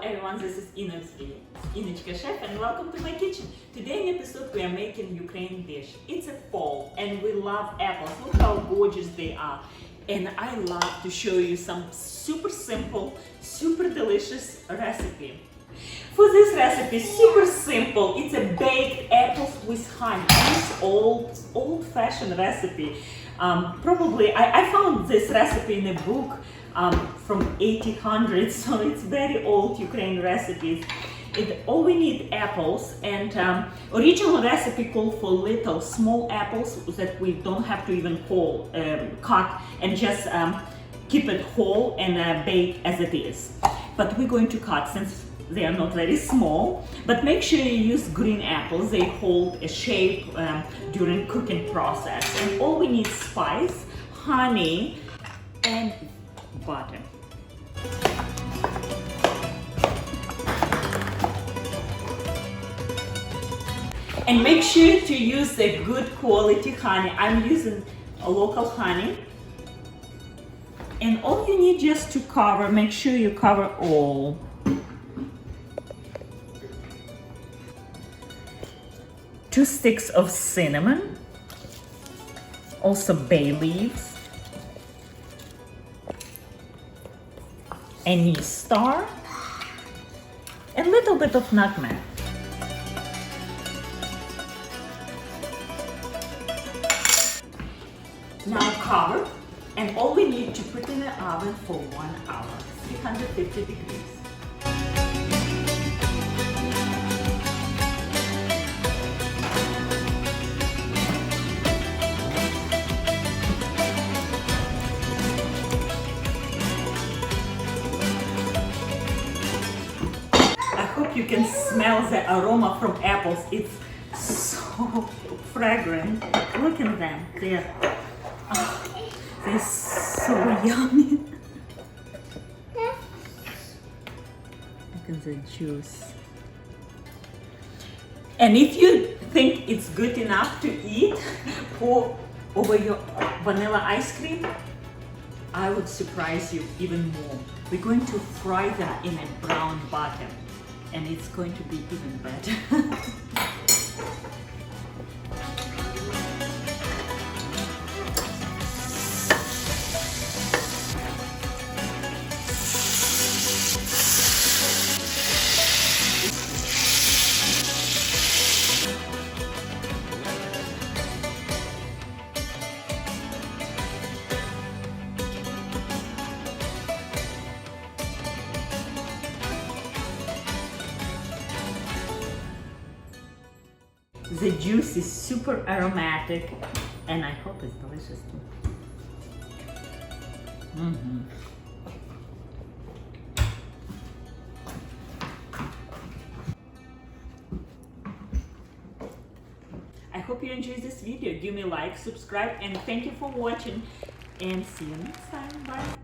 everyone, this is Innichka chef and welcome to my kitchen. Today in episode we are making Ukrainian dish. It's a fall and we love apples. Look how gorgeous they are. And I love to show you some super simple, super delicious recipe. For this recipe, super simple, it's a baked apples with honey. It's old-fashioned recipe. Probably, I found this recipe in a book from 1800s, so it's very old Ukrainian recipes. All we need apples, and original recipe called for little small apples that we don't have to even cut and just keep it whole and bake as it is. But we're going to cut since they are not very small, but make sure you use green apples. They hold a shape during cooking process. And all we need is spice, honey, and butter. And make sure to use a good quality honey. I'm using a local honey. And all you need just to cover, make sure you cover all. Two sticks of cinnamon, also bay leaves, anise star, and a little bit of nutmeg. Now cover, and all we need to put in the oven for 1 hour, 350 degrees. You can smell the aroma from apples. It's so fragrant. Look at them. They're so yummy. Look at the juice. And if you think it's good enough to eat, pour over your vanilla ice cream, I would surprise you even more. We're going to fry them in a brown butter, and it's going to be even better. The juice is super aromatic, and I hope it's delicious too. I hope you enjoyed this video. Give me a like, subscribe, and thank you for watching. And see you next time. Bye.